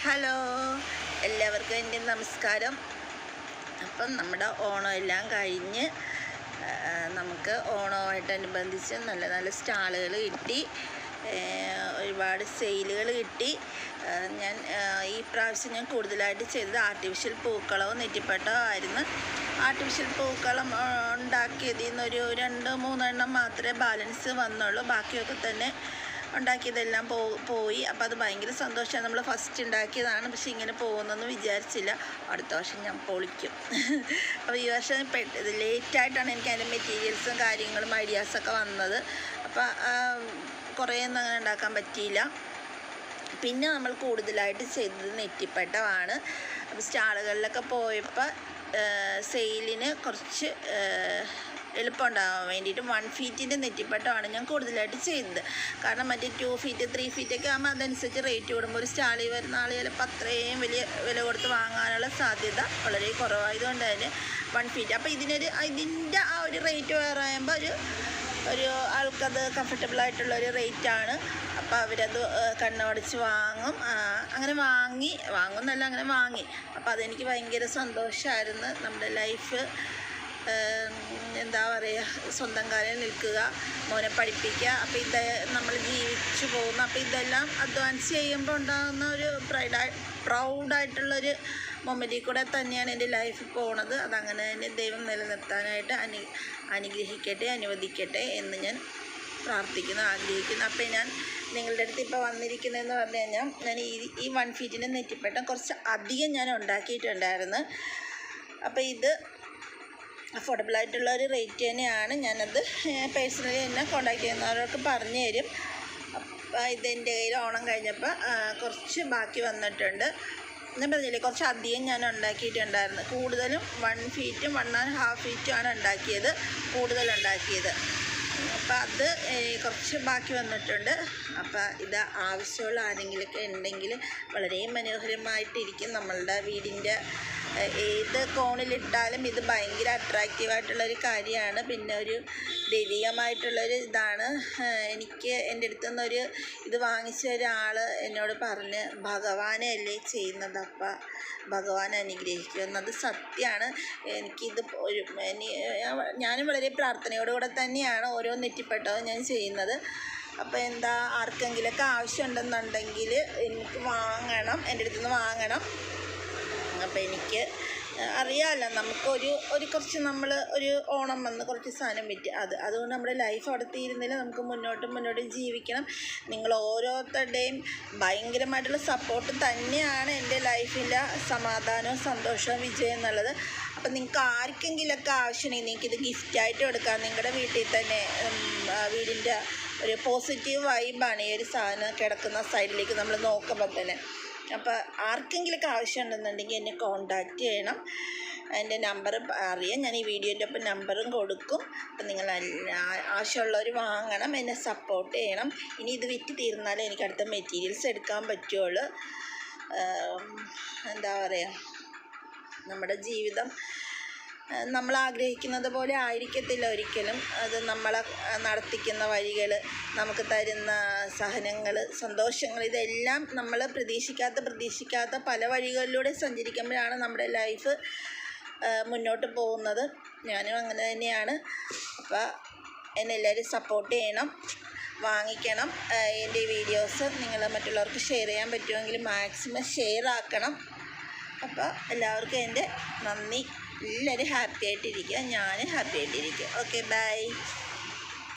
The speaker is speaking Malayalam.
ഹലോ, എല്ലാവർക്കും എൻ്റെ നമസ്കാരം. അപ്പം നമ്മുടെ ഓണം എല്ലാം കഴിഞ്ഞ് നമുക്ക് ഓണവുമായിട്ടനുബന്ധിച്ച് നല്ല നല്ല സ്റ്റാളുകൾ കിട്ടി, ഒരുപാട് സെയിലുകൾ കിട്ടി. ഈ പ്രാവശ്യം ഞാൻ കൂടുതലായിട്ട് ചെയ്തത് ആർട്ടിഫിഷ്യൽ പൂക്കളവും നെറ്റിപ്പട്ടവും ആയിരുന്നു. ആർട്ടിഫിഷ്യൽ പൂക്കളം ഉണ്ടാക്കിയതിൽ നിന്നൊരു 2-3 എണ്ണം മാത്രമേ ബാലൻസ് വന്നുള്ളൂ. ബാക്കിയൊക്കെ തന്നെ ഉണ്ടാക്കിയതെല്ലാം പോയി. അപ്പോൾ അത് ഭയങ്കര സന്തോഷമാണ്. നമ്മൾ ഫസ്റ്റ് ഉണ്ടാക്കിയതാണ്, പക്ഷേ ഇങ്ങനെ പോകുന്നെന്ന് വിചാരിച്ചില്ല. അടുത്ത വർഷം ഞാൻ പൊളിക്കും. അപ്പോൾ ഈ വർഷം ലേറ്റായിട്ടാണ് എനിക്ക് അതിൻ്റെ മെറ്റീരിയൽസും കാര്യങ്ങളും ഐഡിയാസൊക്കെ വന്നത്. അപ്പോൾ കുറേയൊന്നും അങ്ങനെ ഉണ്ടാക്കാൻ പറ്റിയില്ല. പിന്നെ നമ്മൾ കൂടുതലായിട്ട് ചെയ്തത് നെറ്റിപ്പട്ടമാണ്. അപ്പോൾ സ്റ്റാളുകളിലൊക്കെ പോയപ്പോൾ സെയിലിന് കുറച്ച് എളുപ്പമുണ്ടാകാൻ വേണ്ടിയിട്ട് 1 ഫീറ്റിൻ്റെ നെറ്റിപ്പട്ടമാണ് ഞാൻ കൂടുതലായിട്ട് ചെയ്തത്. കാരണം മറ്റേ 2 ഫീറ്റ് 3 ഫീറ്റൊക്കെ ആകുമ്പോൾ അതനുസരിച്ച് റേറ്റ് കൂടുമ്പോൾ ഒരു സ്റ്റാളിൽ വരുന്ന ആൾ ചിലപ്പോൾ അത്രയും വലിയ വില കൊടുത്ത് വാങ്ങാനുള്ള സാധ്യത വളരെ കുറവായതുകൊണ്ട് തന്നെ 1 ഫീറ്റ്. അപ്പോൾ ഇതിൻ്റെ ആ ഒരു റേറ്റ് വേറെ ആകുമ്പോൾ ഒരു ആൾക്കത് കംഫർട്ടബിളായിട്ടുള്ളൊരു റേറ്റാണ്. അപ്പോൾ അവരത് കണ്ണടച്ച് വാങ്ങും. അങ്ങനെ വാങ്ങുന്നല്ല, അങ്ങനെ വാങ്ങി. അപ്പോൾ അതെനിക്ക് ഭയങ്കര സന്തോഷമായിരുന്നു. നമ്മുടെ ലൈഫ് എന്താ പറയുക, സ്വന്തം കാലിൽ നിൽക്കുക, മോനെ പഠിപ്പിക്കുക. അപ്പോൾ ഇത് നമ്മൾ ജീവിച്ചു പോകുന്നു. അപ്പോൾ ഇതെല്ലാം അഡ്വാൻസ് ചെയ്യുമ്പോൾ ഉണ്ടാകുന്ന ഒരു പ്രൗഡായിട്ടുള്ളൊരു മൊമെൻറ്റിൽ കൂടെ തന്നെയാണ് എൻ്റെ ലൈഫ് പോകുന്നത്. അതങ്ങനെ തന്നെ ദൈവം നിലനിർത്താനായിട്ട് അനുഗ്രഹിക്കട്ടെ, അനുവദിക്കട്ടെ എന്ന് ഞാൻ പ്രാർത്ഥിക്കുന്നു, ആഗ്രഹിക്കുന്നു. അപ്പോൾ ഞാൻ നിങ്ങളുടെ അടുത്ത് ഇപ്പോൾ വന്നിരിക്കുന്നതെന്ന് പറഞ്ഞു കഴിഞ്ഞാൽ, ഞാൻ ഈ 1 ഫീറ്റിൻ്റെ നെറ്റിപ്പട്ടം കുറച്ച് അധികം ഞാൻ ഉണ്ടാക്കിയിട്ടുണ്ടായിരുന്നു. അപ്പോൾ ഇത് അഫോർഡബിളായിട്ടുള്ളൊരു റേറ്റ് തന്നെയാണ്. ഞാനത് പേഴ്സണലി എന്നെ കോൺടാക്ട് ചെയ്യുന്നവർക്ക് പറഞ്ഞു തരും. അപ്പോൾ ഇതെൻ്റെ കയ്യിൽ ഓണം കഴിഞ്ഞപ്പോൾ കുറച്ച് ബാക്കി വന്നിട്ടുണ്ട്. ഞാൻ പറഞ്ഞില്ലേ, കുറച്ച് അധികം ഞാൻ ഉണ്ടാക്കിയിട്ടുണ്ടായിരുന്നു. കൂടുതലും 1 ഫീറ്റും 1.5 ഫീറ്റുമാണ് ഉണ്ടാക്കിയത്, കൂടുതലുണ്ടാക്കിയത്. അപ്പോൾ അത് കുറച്ച് ബാക്കി വന്നിട്ടുണ്ട്. അപ്പോൾ ഇത് ആവശ്യമുള്ള ആരെങ്കിലുമൊക്കെ ഉണ്ടെങ്കിൽ വളരെ മനോഹരമായിട്ടിരിക്കും. നമ്മളുടെ വീടിൻ്റെ ഏത് കോണിലിട്ടാലും ഇത് ഭയങ്കര അട്രാക്റ്റീവായിട്ടുള്ളൊരു കാര്യമാണ്. പിന്നെ ഒരു ദൈവികമായിട്ടുള്ളൊരു ഇതാണ്. എനിക്ക് എൻ്റെ അടുത്തു നിന്നൊരു ഇത് വാങ്ങിച്ച ഒരാൾ എന്നോട് പറഞ്ഞ്, ഭഗവാനല്ലേ ചെയ്യുന്നത്, അപ്പം ഭഗവാൻ അനുഗ്രഹിക്കുമെന്നത് സത്യമാണ്. എനിക്കിത് ഞാനും വളരെ പ്രാർത്ഥനയോടുകൂടെ തന്നെയാണ് ഓരോ നെറ്റിപ്പട്ടവും ഞാൻ ചെയ്യുന്നത്. അപ്പോൾ ആർക്കെങ്കിലുമൊക്കെ ആവശ്യമുണ്ടെന്നുണ്ടെങ്കിൽ എനിക്ക് വാങ്ങണം, എൻ്റെ അടുത്തുനിന്ന് വാങ്ങണം. അപ്പോൾ എനിക്ക് അറിയാമല്ലോ, നമുക്കൊരു കുറച്ച് നമ്മൾ ഒരു ഓണം വന്ന് കുറച്ച് സാധനം വിറ്റ് അതുകൊണ്ട് നമ്മുടെ ലൈഫ് അവിടെ തീരുന്നില്ല. നമുക്ക് മുന്നോട്ട് ജീവിക്കണം. നിങ്ങൾ ഓരോരുത്തരുടെയും ഭയങ്കരമായിട്ടുള്ള സപ്പോർട്ട് തന്നെയാണ് എൻ്റെ ലൈഫിലെ സമാധാനവും സന്തോഷവും വിജയം എന്നുള്ളത്. അപ്പം നിങ്ങൾക്ക് ആർക്കെങ്കിലുമൊക്കെ ആവശ്യമുണ്ടെങ്കിൽ നിങ്ങൾക്കിത് ഗിഫ്റ്റായിട്ട് കൊടുക്കാം. നിങ്ങളുടെ വീട്ടിൽ തന്നെ വീടിൻ്റെ ഒരു പോസിറ്റീവ് വൈബാണ് ഈ ഒരു സാധനം കിടക്കുന്ന സൈഡിലേക്ക് നമ്മൾ നോക്കുമ്പോൾ തന്നെ. അപ്പോൾ ആർക്കെങ്കിലുമൊക്കെ ആവശ്യമുണ്ടെന്നുണ്ടെങ്കിൽ എന്നെ കോൺടാക്റ്റ് ചെയ്യണം. എൻ്റെ നമ്പർ അറിയാം, ഞാൻ ഈ വീഡിയോൻ്റെ ഒപ്പം നമ്പറും കൊടുക്കും. അപ്പം നിങ്ങൾ ആവശ്യമുള്ളവർ വാങ്ങണം, എന്നെ സപ്പോർട്ട് ചെയ്യണം. ഇനി ഇത് വിറ്റ് തീർന്നാലേ എനിക്ക് അടുത്ത മെറ്റീരിയൽസ് എടുക്കാൻ പറ്റുള്ളൂ. എന്താ പറയുക, നമ്മുടെ ജീവിതം നമ്മൾ ആഗ്രഹിക്കുന്നത് പോലെ ആയിരിക്കത്തില്ല ഒരിക്കലും. അത് നമ്മളെ നടത്തിക്കുന്ന വഴികൾ, നമുക്ക് തരുന്ന സഹനങ്ങൾ, സന്തോഷങ്ങൾ, ഇതെല്ലാം നമ്മൾ പ്രതീക്ഷിക്കാത്ത പല വഴികളിലൂടെ സഞ്ചരിക്കുമ്പോഴാണ് നമ്മുടെ ലൈഫ് മുന്നോട്ട് പോകുന്നത്. ഞാനും അങ്ങനെ തന്നെയാണ്. അപ്പോൾ എന്നെ എല്ലാവരും സപ്പോർട്ട് ചെയ്യണം, വാങ്ങിക്കണം. എൻ്റെ വീഡിയോസ് നിങ്ങൾ മറ്റുള്ളവർക്ക് ഷെയർ ചെയ്യാൻ പറ്റുമെങ്കിൽ മാക്സിമം ഷെയർ ആക്കണം. അപ്പോൾ എല്ലാവർക്കും എൻ്റെ നന്ദി. എല്ലാവരും ഹാപ്പി ആയിട്ടിരിക്കുക, ഞാനും ഹാപ്പി ആയിട്ടിരിക്കുക. Okay, by.